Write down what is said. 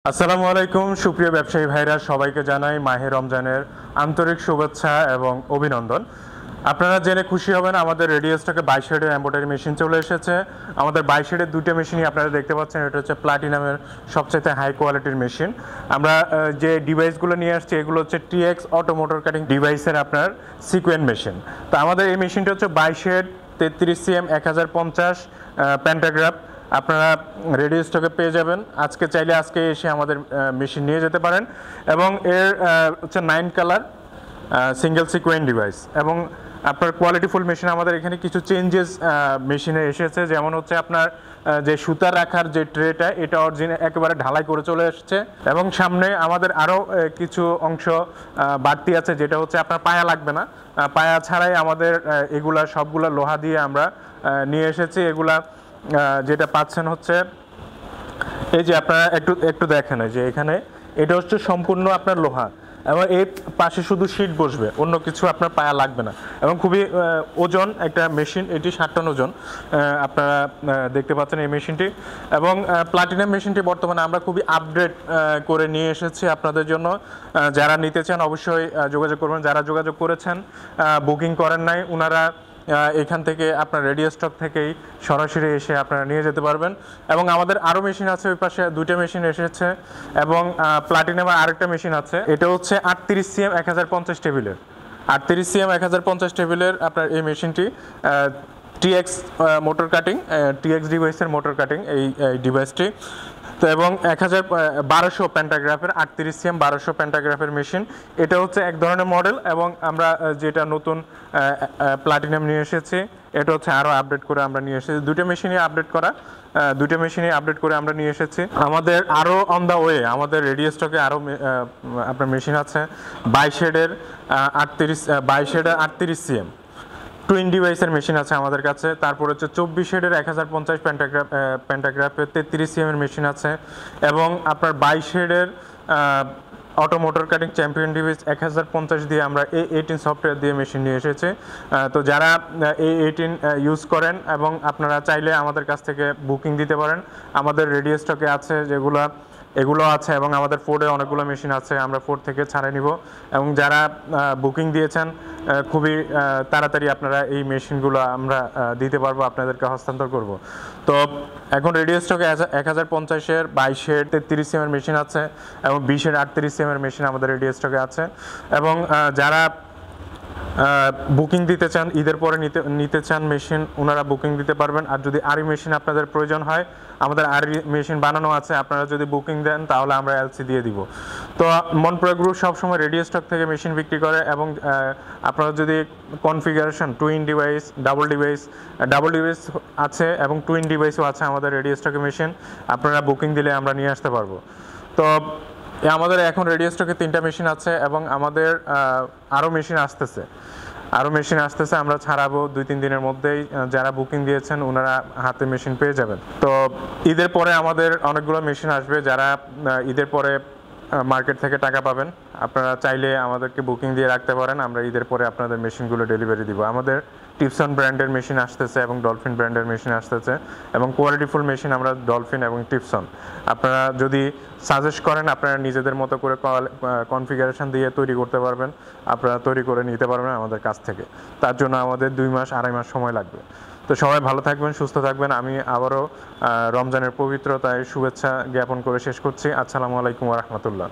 আসসালামু আলাইকুম সুপ্রিয় ব্যবসায়ী ভাইরা সবাইকে জানাই মাহে রমজানের আন্তরিক শুভেচ্ছা এবং অভিনন্দন। আপনারা জেনে খুশি হবেন আমাদের রেডিও স্টকে 22 শেডের এমব্রয়ডারি মেশিন চলে এসেছে। আমাদের 22 শেডের দুটো মেশিনই আপনারা দেখতে পাচ্ছেন, এটা হচ্ছে প্লাটিনামের সবচেয়ে হাই কোয়ালিটির মেশিন। আমরা যে ডিভাইসগুলো নিয়ে আসছি এগুলো হচ্ছে টিএক্স অটো মোটর কাটিং ডিভাইসের আপনার সিকোয়েন্ট মেশিন। তো আমাদের এই মেশিনটা হচ্ছে 22 শেড 33 সিএম 1050 প্যান্টাগ্রাফ আপনারা রেডিও স্টকে পেয়ে যাবেন। চাইলে আজকে এসে আমাদের মেশিন নিয়ে যেতে পারেন। এবং এর হচ্ছে 9 কালার সিঙ্গেল সিকোয়েন্ট ডিভাইস এবং আপনার কোয়ালিটিফুল মেশিন। আমাদের এখানে কিছু চেঞ্জেস মেশিনে এসেছে, যেমন হচ্ছে আপনার যে সুতা রাখার যে ট্রেটা এটা অরিজিনাল একেবারে ঢালাই করে চলে এসেছে। এবং সামনে আমাদের আরও কিছু অংশ বাড়তি আছে, যেটা হচ্ছে আপনার পায়া লাগবে না। পায়া ছাড়াই আমাদের এগুলা সবগুলা লোহা দিয়ে আমরা নিয়ে এসেছি। এগুলা যেটা পাচ্ছেন হচ্ছে এই যে আপনারা একটু একটু দেখেন যে এখানে এটা হচ্ছে সম্পূর্ণ আপনার লোহা এবং এর পাশে শুধু শীট বসবে, অন্য কিছু আপনার পায়া লাগবে না। এবং খুবই ওজন একটা মেশিন, এটি 60 টন ওজন। আপনারা দেখতে পাচ্ছেন এই মেশিনটি। এবং প্লাটিনাম মেশিনটি বর্তমানে আমরা খুবই আপডেট করে নিয়ে এসেছি আপনাদের জন্য। যারা নিতে চান অবশ্যই যোগাযোগ করবেন। যারা যোগাযোগ করেছেন বুকিং করেন নাই, ওনারা এখান থেকে আপনার রেডিও স্টক থেকেই সরাসরি এসে আপনারা নিয়ে যেতে পারবেন। এবং আমাদের আরও মেশিন আছে, ওই পাশে দুইটা মেশিন এসেছে। এবং প্লাটিনামের আরেকটা মেশিন আছে, এটা হচ্ছে 38 সিএম 1050 টেবিলের। 38 সিএম 1050 টেবিলের আপনার এই মেশিনটি টিএক্স মোটর কাটিং, টিএক্স ডিভাইসের মোটর কাটিং এই ডিভাইসটি। তো এবং 1200 প্যান্টাগ্রাফের 38 সিএম 1200 প্যান্টাগ্রাফের মেশিন। এটা হচ্ছে এক ধরনের মডেল। এবং আমরা যেটা নতুন প্লাটিনাম নিয়ে এসেছি এটা হচ্ছে আরও আপডেট করে আমরা নিয়ে এসেছি। দুটো মেশিনই আপডেট করে আমরা নিয়ে এসেছি। আমাদের আরও অন দ্য ওয়ে আমাদের রেডিও স্টকে আরও আপনার মেশিন আছে। 22 শেডের 38 সিএম টুইন ডিভাইসের মেশিন আছে আমাদের কাছে। তারপর হচ্ছে 24 শেডের 1050 প্যান্টাগ্রাফের 33 সিএমের মেশিন আছে। এবং আপনার 22 শেডের auto motor cutting champion device 1050 দিয়ে আমরা A18 সফটওয়্যার দিয়ে মেশিন নিয়ে এসেছি। তো যারা A18 ইউজ করেন এবং আপনারা চাইলে আমাদের কাছ থেকে বুকিং দিতে পারেন। আমাদের রেডিও স্টকে আছে এগুলো আছে। এবং আমাদের ফোর্ডে অনেকগুলো মেশিন আছে, আমরা ফোর্ড থেকে ছাড়াই নিব। এবং যারা বুকিং দিয়েছেন খুবই তাড়াতাড়ি আপনারা এই মেশিনগুলো আমরা দিতে পারবো, আপনাদেরকে হস্তান্তর করব। তো এখন রেডিও স্টকে 1050-এর 22-এর 33 সিএমের মেশিন আছে এবং 20-এর 38 সিএমের মেশিন আমাদের রেডিও স্টকে আছে। এবং যারা বুকিং দিতে চান, ঈদের পরে নিতে চান মেশিন, ওনারা বুকিং দিতে পারবেন। আর যদি আরি মেশিন আপনাদের প্রয়োজন হয়, আমাদের আরি মেশিন বানানো আছে, আপনারা যদি বুকিং দেন তাহলে আমরা এলসি দিয়ে দিব। তো মনপ্রয় গ্রুপ সবসময় রেডিও স্টক থেকে মেশিন বিক্রি করে। এবং আপনারা যদি configuration twin device, double device আছে এবং টুইন ডিভাইসও আছে আমাদের রেডিও স্টকে মেশিন, আপনারা বুকিং দিলে আমরা নিয়ে আসতে পারবো। তো আমাদের এখন রেডিও স্টকে 3টা মেশিন আছে এবং আমাদের আরও মেশিন আসতেছে। আমরা ছাড়াবো 2-3 দিনের মধ্যেই। যারা বুকিং দিয়েছেন ওনারা হাতে মেশিন পেয়ে যাবেন। তো ঈদের পরে আমাদের অনেকগুলো মেশিন আসবে। যারা ঈদের পরে মার্কেট থেকে টাকা পাবেন, আপনারা চাইলে আমাদেরকে বুকিং দিয়ে রাখতে পারেন, আমরা ঈদের পরে আপনাদের মেশিনগুলো ডেলিভারি দিব। আমাদের টিপসন ব্র্যান্ডের মেশিন আসতেছে এবং ডলফিন ব্র্যান্ডের মেশিন আসতেছে। এবং কোয়ালিটিফুল মেশিন আমরা ডলফিন এবং টিপসন, আপনারা যদি সাজেস্ট করেন আপনারা নিজেদের মতো করে কনফিগারেশন দিয়ে তৈরি করতে পারবেন, আপনারা তৈরি করে নিতে পারবেন আমাদের কাছ থেকে। তার জন্য আমাদের 2-2.5 মাস সময় লাগবে। তো সবাই ভালো থাকবেন, সুস্থ থাকবেন। আমি আবারও রমজানের পবিত্রতায় শুভেচ্ছা জ্ঞাপন করে শেষ করছি। আসসালামু আলাইকুম ওয়া রাহমাতুল্লাহ।